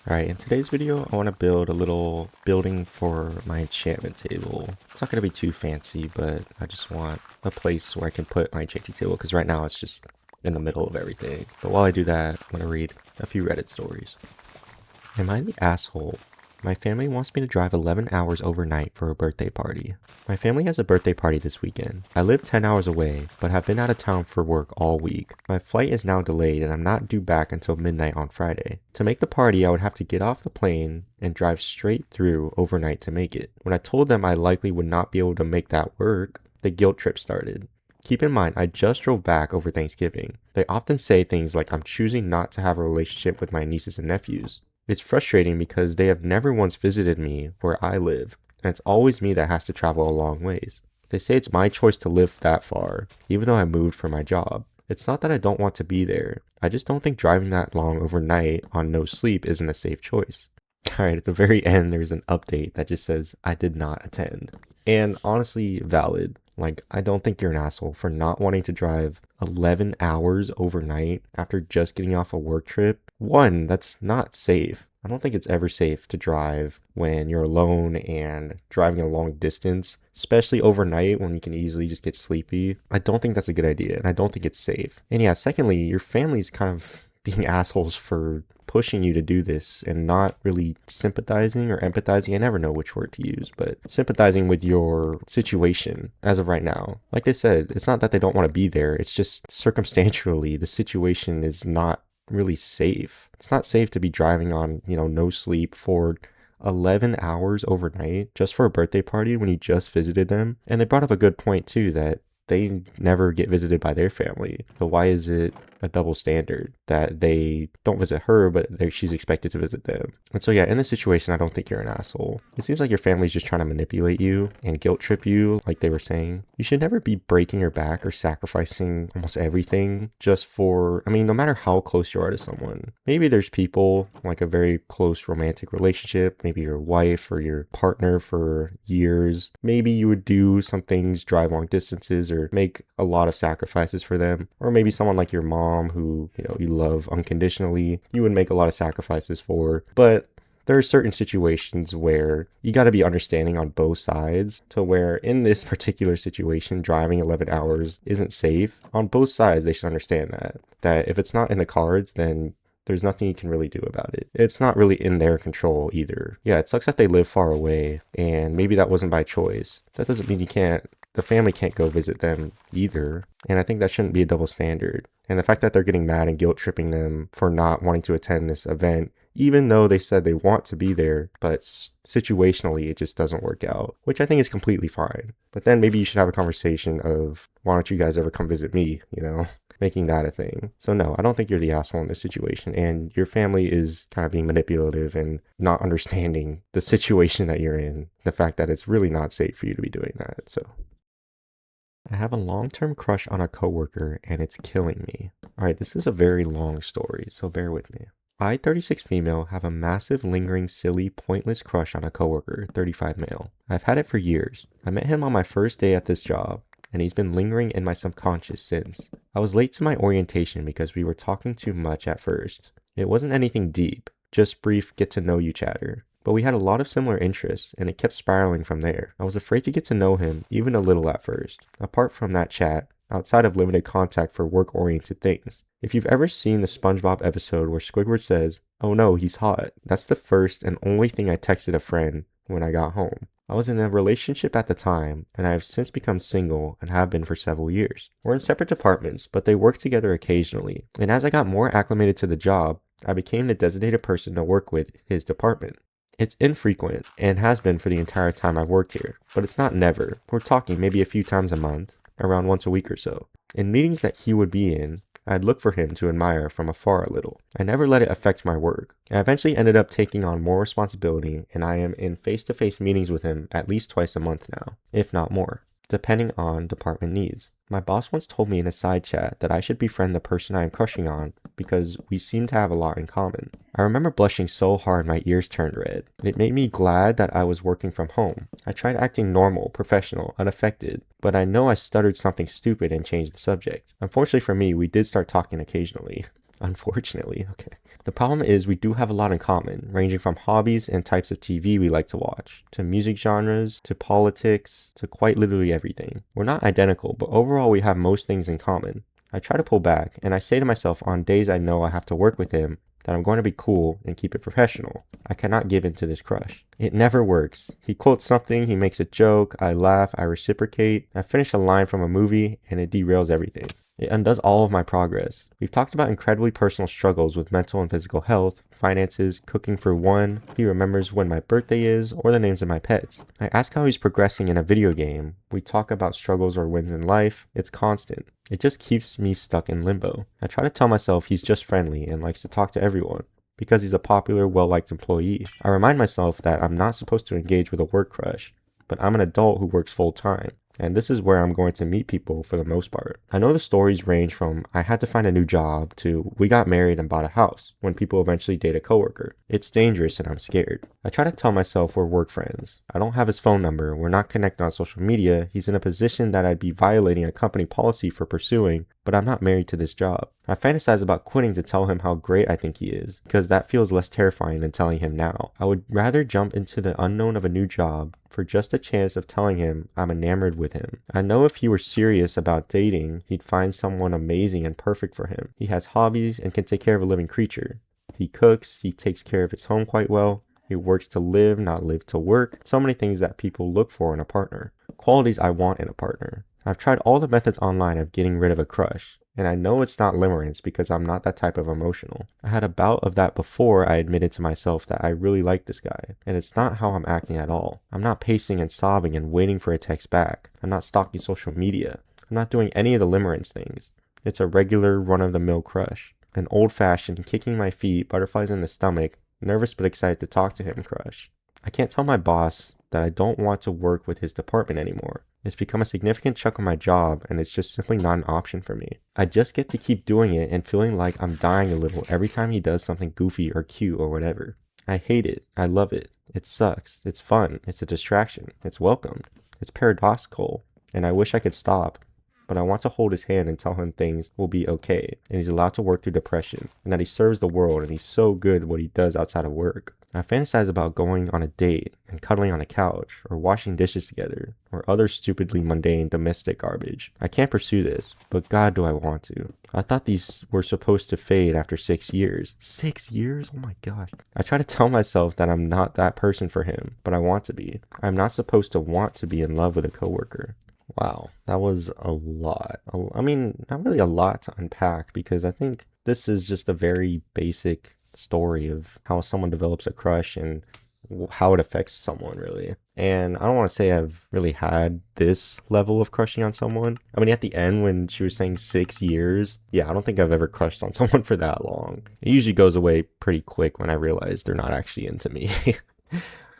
Alright, in today's video, I want to build a little building for my enchantment table. It's not going to be too fancy, but I just want a place where I can put my enchanting table, because right now it's just in the middle of everything. But while I do that, I'm going to read a few Reddit stories. Am I the asshole? My family wants me to drive 11 hours overnight for a birthday party. My family has a birthday party this weekend. I live 10 hours away, but have been out of town for work all week. My flight is now delayed and I'm not due back until midnight on Friday. To make the party, I would have to get off the plane and drive straight through overnight to make it. When I told them I likely would not be able to make that work, the guilt trip started. Keep in mind, I just drove back over Thanksgiving. They often say things like I'm choosing not to have a relationship with my nieces and nephews. It's frustrating because they have never once visited me where I live, and it's always me that has to travel a long ways. They say it's my choice to live that far, even though I moved for my job. It's not that I don't want to be there, I just don't think driving that long overnight on no sleep isn't a safe choice. Alright, at the very end, there's an update that just says, I did not attend. And honestly, valid. Like, I don't think you're an asshole for not wanting to drive 11 hours overnight after just getting off a work trip. One, that's not safe. I don't think it's ever safe to drive when you're alone and driving a long distance, especially overnight when you can easily just get sleepy. I don't think that's a good idea, and I don't think it's safe. And yeah, secondly, your family's kind of being assholes for pushing you to do this and not really sympathizing or empathizing. I never know which word to use, but sympathizing with your situation as of right now. Like they said, it's not that they don't want to be there. It's just circumstantially, the situation is not really safe. It's not safe to be driving on, no sleep for 11 hours overnight just for a birthday party when you just visited them. And they brought up a good point too, that they never get visited by their family. But why is it a double standard that they don't visit her, but she's expected to visit them? And so yeah, in this situation, I don't think you're an asshole. It seems like your family's just trying to manipulate you and guilt trip you, like they were saying. You should never be breaking your back or sacrificing almost everything just for, no matter how close you are to someone. Maybe there's people like a very close romantic relationship, maybe your wife or your partner for years. Maybe you would do some things, drive long distances, or make a lot of sacrifices for them. Or maybe someone like your mom who, you love unconditionally, you would make a lot of sacrifices for. But there are certain situations where you got to be understanding on both sides, to where in this particular situation, driving 11 hours isn't safe. On both sides, they should understand that if it's not in the cards, then there's nothing you can really do about it. It's not really in their control either. Yeah, it sucks that they live far away, and maybe that wasn't by choice. That doesn't mean the family can't go visit them either. And I think that shouldn't be a double standard. And the fact that they're getting mad and guilt tripping them for not wanting to attend this event, even though they said they want to be there, but situationally it just doesn't work out, which I think is completely fine. But then maybe you should have a conversation of, why don't you guys ever come visit me, making that a thing. So no, I don't think you're the asshole in this situation, and your family is kind of being manipulative and not understanding the situation that you're in, the fact that it's really not safe for you to be doing that. So I have a long-term crush on a coworker and it's killing me. Alright, this is a very long story, so bear with me. I, 36 female, have a massive, lingering, silly, pointless crush on a coworker, 35 male. I've had it for years. I met him on my first day at this job, and he's been lingering in my subconscious since. I was late to my orientation because we were talking too much at first. It wasn't anything deep, just brief get-to-know-you chatter. But we had a lot of similar interests, and it kept spiraling from there. I was afraid to get to know him, even a little at first. Apart from that chat, outside of limited contact for work-oriented things. If you've ever seen the SpongeBob episode where Squidward says, "Oh no, he's hot," that's the first and only thing I texted a friend when I got home. I was in a relationship at the time, and I have since become single and have been for several years. We're in separate departments, but they work together occasionally. And as I got more acclimated to the job, I became the designated person to work with his department. It's infrequent, and has been for the entire time I've worked here, but it's not never. We're talking maybe a few times a month, around once a week or so. In meetings that he would be in, I'd look for him to admire from afar a little. I never let it affect my work. I eventually ended up taking on more responsibility, and I am in face-to-face meetings with him at least twice a month now, if not more, depending on department needs. My boss once told me in a side chat that I should befriend the person I am crushing on because we seem to have a lot in common. I remember blushing so hard my ears turned red. It made me glad that I was working from home. I tried acting normal, professional, unaffected, but I know I stuttered something stupid and changed the subject. Unfortunately for me, we did start talking occasionally. Unfortunately, okay. The problem is we do have a lot in common, ranging from hobbies and types of TV we like to watch, to music genres, to politics, to quite literally everything. We're not identical, but overall we have most things in common. I try to pull back, and I say to myself on days I know I have to work with him that I'm going to be cool and keep it professional. I cannot give in to this crush. It never works. He quotes something, he makes a joke, I laugh, I reciprocate, I finish a line from a movie, and it derails everything. It undoes all of my progress. We've talked about incredibly personal struggles with mental and physical health, finances, cooking for one, he remembers when my birthday is, or the names of my pets. I ask how he's progressing in a video game. We talk about struggles or wins in life. It's constant. It just keeps me stuck in limbo. I try to tell myself he's just friendly and likes to talk to everyone because he's a popular, well-liked employee. I remind myself that I'm not supposed to engage with a work crush, but I'm an adult who works full-time. And this is where I'm going to meet people for the most part. I know the stories range from I had to find a new job to we got married and bought a house when people eventually date a coworker. It's dangerous and I'm scared. I try to tell myself we're work friends. I don't have his phone number. We're not connected on social media. He's in a position that I'd be violating a company policy for pursuing, but I'm not married to this job. I fantasize about quitting to tell him how great I think he is, because that feels less terrifying than telling him now. I would rather jump into the unknown of a new job for just a chance of telling him I'm enamored with him. I know if he were serious about dating, he'd find someone amazing and perfect for him. He has hobbies and can take care of a living creature. He cooks, he takes care of his home quite well. He works to live, not live to work. So many things that people look for in a partner. Qualities I want in a partner. I've tried all the methods online of getting rid of a crush, and I know it's not limerence because I'm not that type of emotional. I had a bout of that before I admitted to myself that I really like this guy, and it's not how I'm acting at all. I'm not pacing and sobbing and waiting for a text back. I'm not stalking social media. I'm not doing any of the limerence things. It's a regular run-of-the-mill crush. An old-fashioned, kicking my feet, butterflies in the stomach, nervous but excited to talk to him crush. I can't tell my boss that I don't want to work with his department anymore. It's become a significant chunk of my job and it's just simply not an option for me. I just get to keep doing it and feeling like I'm dying a little every time he does something goofy or cute or whatever. I hate it. I love it. It sucks. It's fun. It's a distraction. It's welcomed. It's paradoxical. And I wish I could stop. But I want to hold his hand and tell him things will be okay and he's allowed to work through depression and that he serves the world and he's so good at what he does outside of work. I fantasize about going on a date and cuddling on a couch or washing dishes together or other stupidly mundane domestic garbage. I can't pursue this, but God do I want to. I thought these were supposed to fade after 6 years. 6 years? Oh my gosh. I try to tell myself that I'm not that person for him, but I want to be. I'm not supposed to want to be in love with a coworker. Wow, that was a lot. I mean, not really a lot to unpack because I think this is just a very basic story of how someone develops a crush and how it affects someone really. And I don't want to say I've really had this level of crushing on someone. I mean, at the end when she was saying 6 years, yeah, I don't think I've ever crushed on someone for that long. It usually goes away pretty quick when I realize they're not actually into me.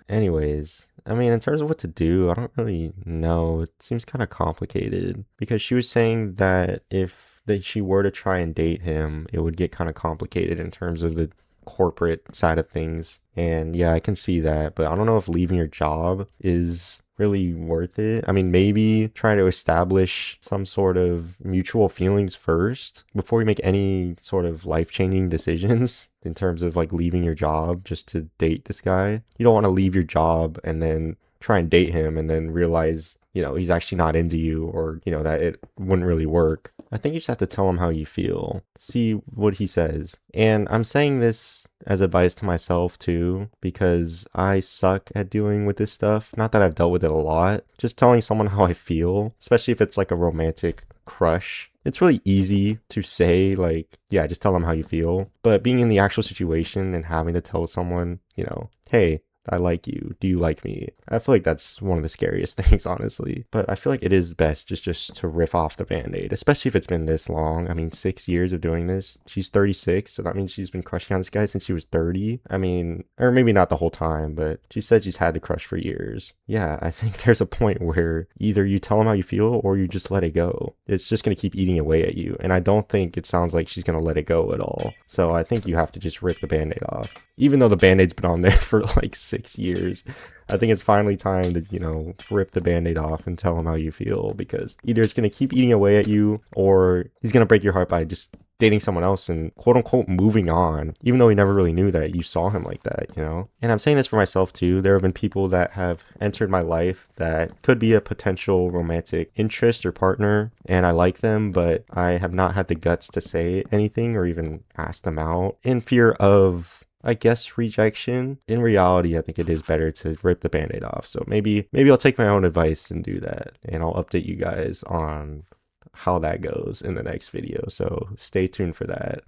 Anyways, I mean, in terms of what to do, I don't really know. It seems kind of complicated because she was saying that if she were to try and date him, it would get kind of complicated in terms of the corporate side of things. And yeah, I can see that, but I don't know if leaving your job is really worth it. I mean, maybe try to establish some sort of mutual feelings first before you make any sort of life-changing decisions in terms of like leaving your job just to date this guy. You don't want to leave your job and then try and date him and then realize, you know, he's actually not into you or, you know, that it wouldn't really work. I think you just have to tell him how you feel, see what he says. And I'm saying this as advice to myself too, because I suck at dealing with this stuff. Not that I've dealt with it a lot, just telling someone how I feel, especially if it's like a romantic crush. It's really easy to say like, yeah, just tell them how you feel. But being in the actual situation and having to tell someone, you know, hey, I like you. Do you like me? I feel like that's one of the scariest things, honestly. But I feel like it is best just to riff off the band-aid, especially if it's been this long. I mean, 6 years of doing this. She's 36, so that means she's been crushing on this guy since she was 30. I mean, or maybe not the whole time, but she said she's had the crush for years. Yeah, I think there's a point where either you tell him how you feel or you just let it go. It's just going to keep eating away at you. And I don't think it sounds like she's going to let it go at all. So I think you have to just rip the band-aid off. Even though the band-aid's been on there for like 6 years, I think it's finally time to, you know, rip the band-aid off and tell him how you feel, because either it's going to keep eating away at you or he's going to break your heart by just dating someone else and quote unquote moving on, even though he never really knew that you saw him like that, you know? And I'm saying this for myself too. There have been people that have entered my life that could be a potential romantic interest or partner, and I like them, but I have not had the guts to say anything or even ask them out in fear of, I guess, rejection. In reality, I think it is better to rip the band-aid off. So maybe I'll take my own advice and do that, and I'll update you guys on how that goes in the next video. So stay tuned for that.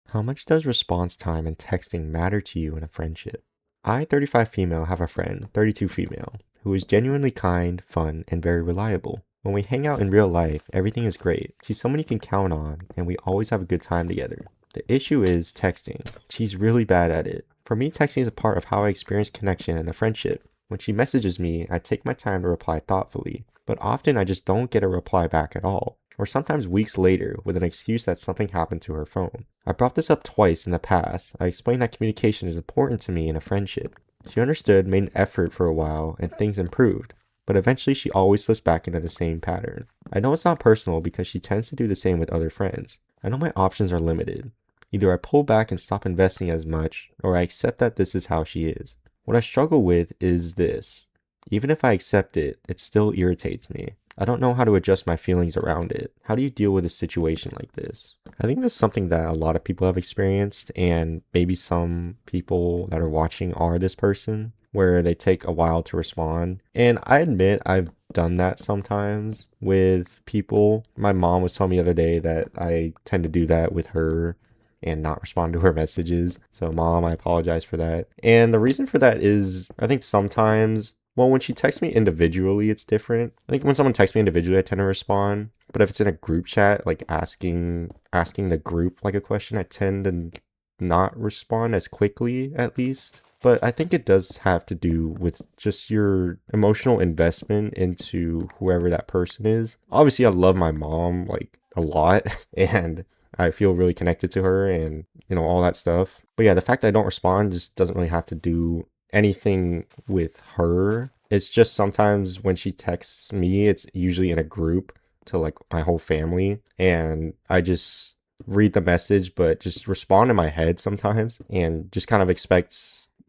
How much does response time and texting matter to you in a friendship? I, 35 female, have a friend, 32 female, who is genuinely kind, fun, and very reliable. When we hang out in real life, everything is great. She's someone you can count on, and we always have a good time together. The issue is texting. She's really bad at it. For me, texting is a part of how I experience connection and a friendship. When she messages me, I take my time to reply thoughtfully, but often I just don't get a reply back at all, or sometimes weeks later with an excuse that something happened to her phone. I brought this up twice in the past. I explained that communication is important to me in a friendship. She understood, made an effort for a while, and things improved, but eventually she always slips back into the same pattern. I know it's not personal because she tends to do the same with other friends. I know my options are limited. Either I pull back and stop investing as much, or I accept that this is how she is. What I struggle with is this. Even if I accept it, it still irritates me. I don't know how to adjust my feelings around it. How do you deal with a situation like this? I think this is something that a lot of people have experienced, and maybe some people that are watching are this person, where they take a while to respond. And I admit I've done that sometimes with people. My mom was telling me the other day that I tend to do that with her and not respond to her messages. So mom, I apologize for that. And the reason for that is I think sometimes, well, when she texts me individually, it's different. I think when someone texts me individually, I tend to respond. But if it's in a group chat, like asking the group like a question, I tend to not respond as quickly, at least. But I think it does have to do with just your emotional investment into whoever that person is. Obviously, I love my mom like a lot, and I feel really connected to her and, you know, all that stuff. But yeah, the fact that I don't respond just doesn't really have to do anything with her. It's just sometimes when she texts me, it's usually in a group to like my whole family. And I just read the message, but just respond in my head sometimes and just kind of expect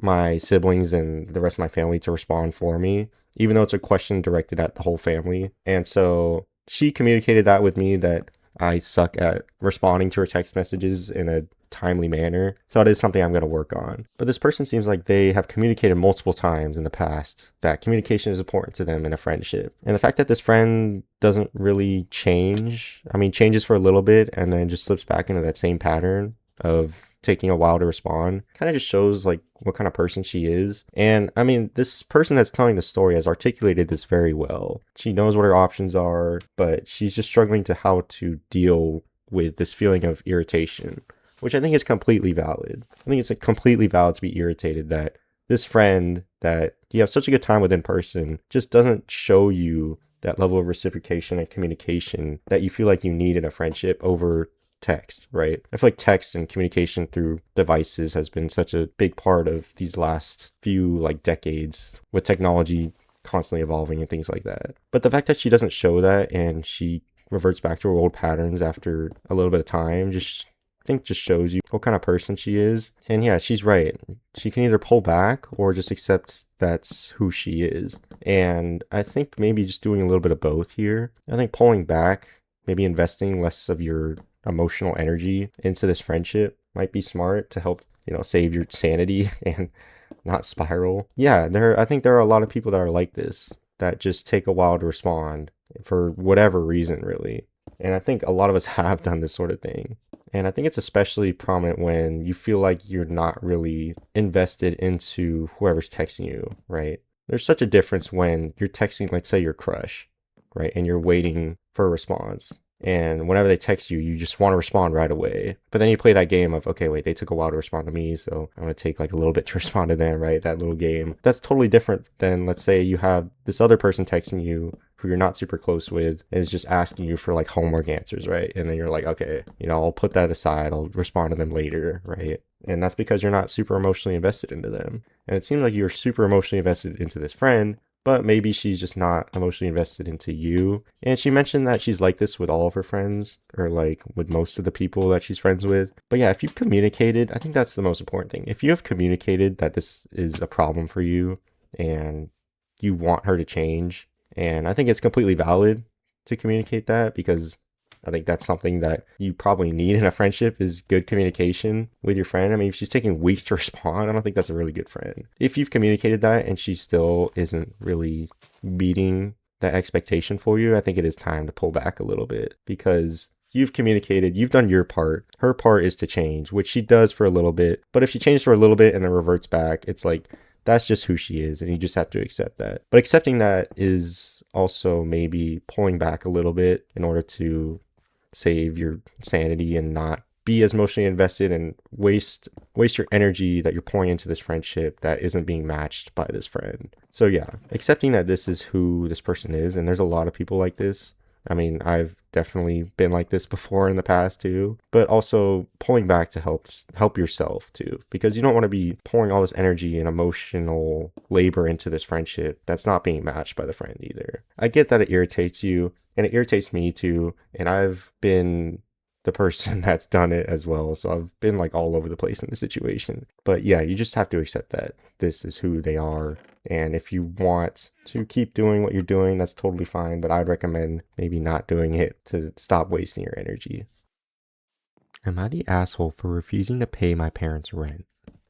my siblings and the rest of my family to respond for me, even though it's a question directed at the whole family. And so she communicated that with me, that I suck at responding to her text messages in a timely manner. So it is something I'm going to work on. But this person seems like they have communicated multiple times in the past that communication is important to them in a friendship. And the fact that this friend doesn't really change, I mean, changes for a little bit and then just slips back into that same pattern of taking a while to respond, kind of just shows like what kind of person she is. And I mean, this person that's telling the story has articulated this very well. She knows what her options are, but she's just struggling to how to deal with this feeling of irritation, which I think is completely valid. I think it's completely valid to be irritated that this friend that you have such a good time with in person just doesn't show you that level of reciprocation and communication that you feel like you need in a friendship over text, right? I feel like text and communication through devices has been such a big part of these last few like decades, with technology constantly evolving and things like that. But the fact that she doesn't show that and she reverts back to her old patterns after a little bit of time just shows you what kind of person she is. And yeah, she's right. She can either pull back or just accept that's who she is. And I think maybe just doing a little bit of both here. I think pulling back, maybe investing less of your emotional energy into this friendship might be smart to help, you know, save your sanity and not spiral. Yeah, I think there are a lot of people that are like this, that just take a while to respond for whatever reason, really. And I think a lot of us have done this sort of thing. And I think it's especially prominent when you feel like you're not really invested into whoever's texting you, right? There's such a difference when you're texting, let's say your crush, right? And you're waiting for a response. And whenever they text you, you just want to respond right away. But then you play that game of, okay, wait, they took a while to respond to me, so I'm going to take like a little bit to respond to them, right? That little game. That's totally different than, let's say you have this other person texting you who you're not super close with and is just asking you for like homework answers, right? And then you're like, okay, you know, I'll put that aside. I'll respond to them later, right? And that's because you're not super emotionally invested into them. And it seems like you're super emotionally invested into this friend, but maybe she's just not emotionally invested into you. And she mentioned that she's like this with all of her friends, or like with most of the people that she's friends with. But yeah, if you've communicated, I think that's the most important thing. If you have communicated that this is a problem for you and you want her to change, and I think it's completely valid to communicate that, because I think that's something that you probably need in a friendship, is good communication with your friend. I mean, if she's taking weeks to respond, I don't think that's a really good friend. If you've communicated that and she still isn't really meeting that expectation for you, I think it is time to pull back a little bit, because you've communicated, you've done your part. Her part is to change, which she does for a little bit. But if she changes for a little bit and then reverts back, it's like, that's just who she is, and you just have to accept that. But accepting that is also maybe pulling back a little bit in order to save your sanity and not be as emotionally invested and waste your energy that you're pouring into this friendship that isn't being matched by this friend. So yeah, accepting that this is who this person is, and there's a lot of people like this. I mean, I've definitely been like this before in the past too, but also pulling back to help yourself too, because you don't want to be pouring all this energy and emotional labor into this friendship that's not being matched by the friend either. I get that it irritates you, and it irritates me too, and I've been the person that's done it as well, so I've been like all over the place in the situation. But yeah, you just have to accept that this is who they are, and if you want to keep doing what you're doing, that's totally fine, but I'd recommend maybe not doing it to stop wasting your energy. Am I the asshole for refusing to pay my parents' rent?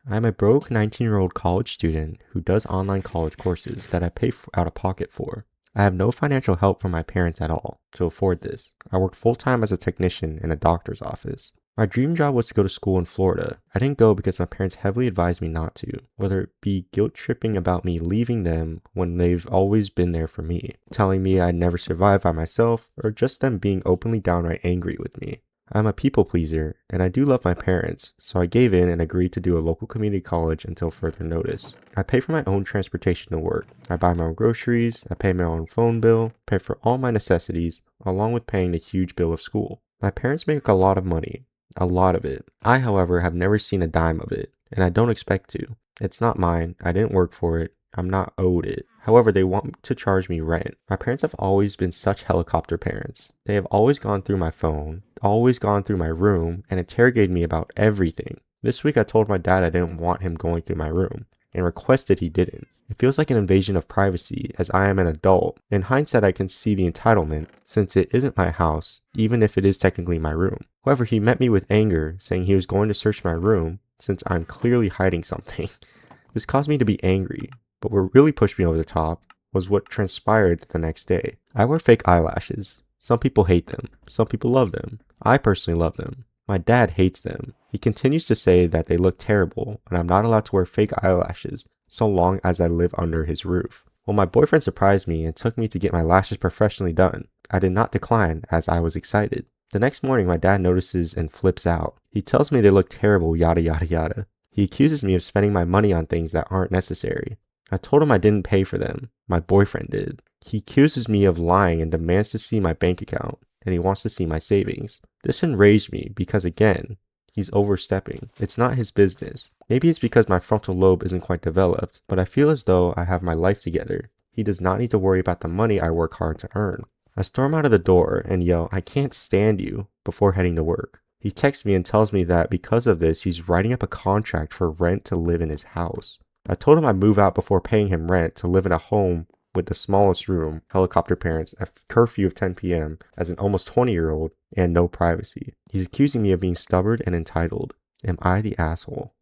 I'm a broke 19-year-old college student who does online college courses that I pay out of pocket for. I have no financial help from my parents at all to afford this. I work full-time as a technician in a doctor's office. My dream job was to go to school in Florida. I didn't go because my parents heavily advised me not to, whether it be guilt-tripping about me leaving them when they've always been there for me, telling me I'd never survive by myself, or just them being openly downright angry with me. I'm a people pleaser, and I do love my parents, so I gave in and agreed to do a local community college until further notice. I pay for my own transportation to work. I buy my own groceries, I pay my own phone bill, pay for all my necessities, along with paying the huge bill of school. My parents make a lot of money. A lot of it. I, however, have never seen a dime of it, and I don't expect to. It's not mine. I didn't work for it. I'm not owed it. However, they want to charge me rent. My parents have always been such helicopter parents. They have always gone through my phone, always gone through my room, and interrogated me about everything. This week I told my dad I didn't want him going through my room, and requested he didn't. It feels like an invasion of privacy, as I am an adult. In hindsight, I can see the entitlement, since it isn't my house, even if it is technically my room. However, he met me with anger, saying he was going to search my room, since I'm clearly hiding something. This caused me to be angry, but what really pushed me over the top was what transpired the next day. I wear fake eyelashes. Some people hate them. Some people love them. I personally love them. My dad hates them. He continues to say that they look terrible, and I'm not allowed to wear fake eyelashes so long as I live under his roof. Well, my boyfriend surprised me and took me to get my lashes professionally done. I did not decline, as I was excited. The next morning, my dad notices and flips out. He tells me they look terrible, yada yada yada. He accuses me of spending my money on things that aren't necessary. I told him I didn't pay for them. My boyfriend did. He accuses me of lying and demands to see my bank account, and he wants to see my savings. This enraged me because, again, he's overstepping. It's not his business. Maybe it's because my frontal lobe isn't quite developed, but I feel as though I have my life together. He does not need to worry about the money I work hard to earn. I storm out of the door and yell, "I can't stand you," before heading to work. He texts me and tells me that because of this, he's writing up a contract for rent to live in his house. I told him I'd move out before paying him rent to live in a home with the smallest room, helicopter parents, a curfew of 10 p.m. as an almost 20-year-old, and no privacy. He's accusing me of being stubborn and entitled. Am I the asshole?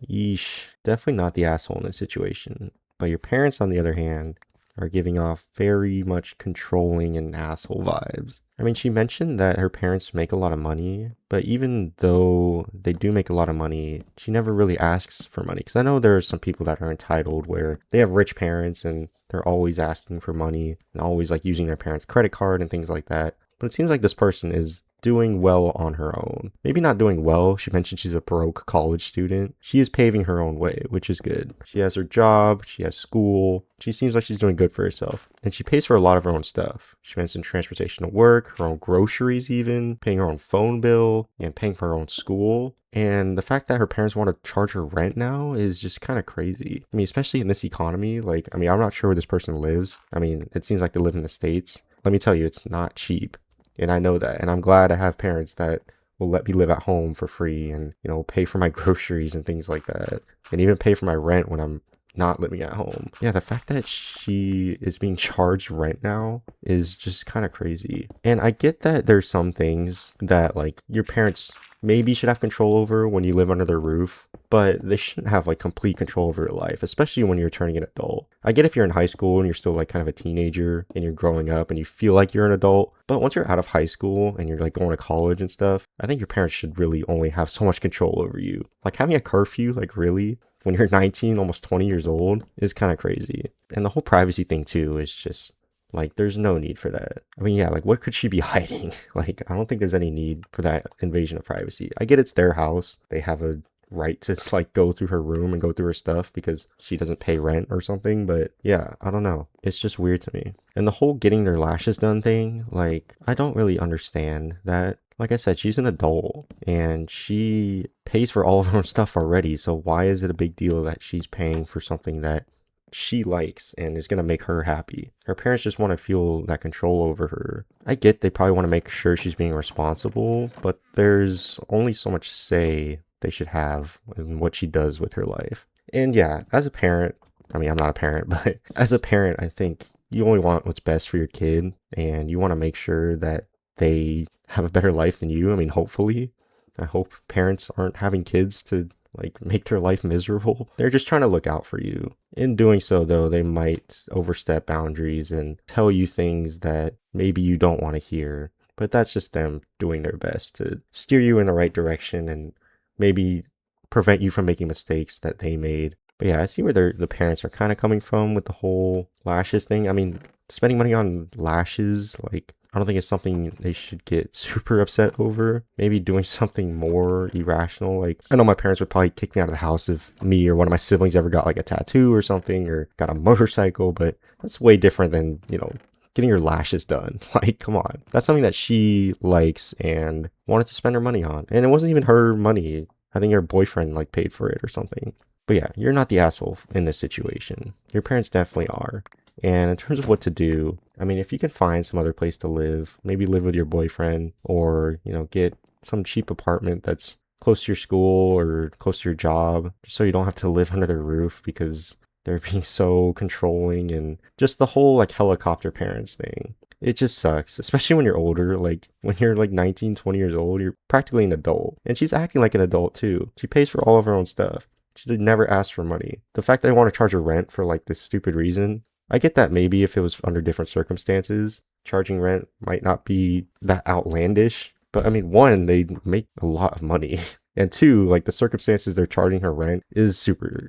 Yeesh. Definitely not the asshole in this situation. But your parents, on the other hand, are giving off very much controlling and asshole vibes. I mean, she mentioned that her parents make a lot of money, but even though they do make a lot of money, she never really asks for money. Because I know there are some people that are entitled where they have rich parents and they're always asking for money and always like using their parents' credit card and things like that. But it seems like this person is doing well on her own. Maybe not doing well. She mentioned she's a broke college student. She is paving her own way, which is good. She has her job, she has school. She seems like she's doing good for herself. And she pays for a lot of her own stuff. She mentioned transportation to work, her own groceries even, paying her own phone bill, and paying for her own school. And the fact that her parents want to charge her rent now is just kind of crazy. I mean, especially in this economy, like, I mean, I'm not sure where this person lives. I mean, it seems like they live in the States. Let me tell you, it's not cheap. And I know that. And I'm glad I have parents that will let me live at home for free and, you know, pay for my groceries and things like that. And even pay for my rent when I'm not living at home. Yeah, the fact that she is being charged rent now is just kind of crazy. And I get that there's some things that like your parents maybe should have control over when you live under their roof, but they shouldn't have like complete control over your life, especially when you're turning an adult. I get if you're in high school and you're still like kind of a teenager and you're growing up and you feel like you're an adult, but once you're out of high school and you're like going to college and stuff, I think your parents should really only have so much control over you. Like having a curfew, like really, when you're 19, almost 20 years old is kind of crazy. And the whole privacy thing too is just like, there's no need for that. I mean, yeah, like what could she be hiding? Like, I don't think there's any need for that invasion of privacy. I get it's their house. They have a right to like go through her room and go through her stuff because she doesn't pay rent or something. But yeah, I don't know. It's just weird to me. And the whole getting their lashes done thing, like, I don't really understand that. Like I said, she's an adult and she pays for all of her own stuff already. So why is it a big deal that she's paying for something that she likes and is going to make her happy? Her parents just want to feel that control over her. I get they probably want to make sure she's being responsible, but there's only so much say they should have in what she does with her life. And yeah, as a parent, I mean, I'm not a parent, but as a parent, I think you only want what's best for your kid and you want to make sure that they have a better life than you. I mean, hopefully. I hope parents aren't having kids to like make their life miserable. They're just trying to look out for you. In doing so, though, they might overstep boundaries and tell you things that maybe you don't want to hear. But that's just them doing their best to steer you in the right direction and maybe prevent you from making mistakes that they made. But yeah, I see where the parents are kind of coming from with the whole lashes thing. I mean, spending money on lashes, like, I don't think it's something they should get super upset over. Maybe doing something more irrational. Like, I know my parents would probably kick me out of the house if me or one of my siblings ever got like a tattoo or something or got a motorcycle, but that's way different than, you know, getting your lashes done. Like, come on. That's something that she likes and wanted to spend her money on. And it wasn't even her money. I think her boyfriend like paid for it or something. But yeah, you're not the asshole in this situation. Your parents definitely are. And in terms of what to do, I mean, if you can find some other place to live, maybe live with your boyfriend or, you know, get some cheap apartment that's close to your school or close to your job, just so you don't have to live under their roof because they're being so controlling and just the whole like helicopter parents thing. It just sucks, especially when you're older. Like when you're like 19, 20 years old, you're practically an adult. And she's acting like an adult too. She pays for all of her own stuff. She did never ask for money. The fact that they want to charge her rent for like this stupid reason, I get that maybe if it was under different circumstances, charging rent might not be that outlandish. But I mean, one, they make a lot of money. And two, like the circumstances they're charging her rent is super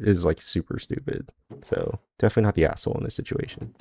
stupid. So definitely not the asshole in this situation.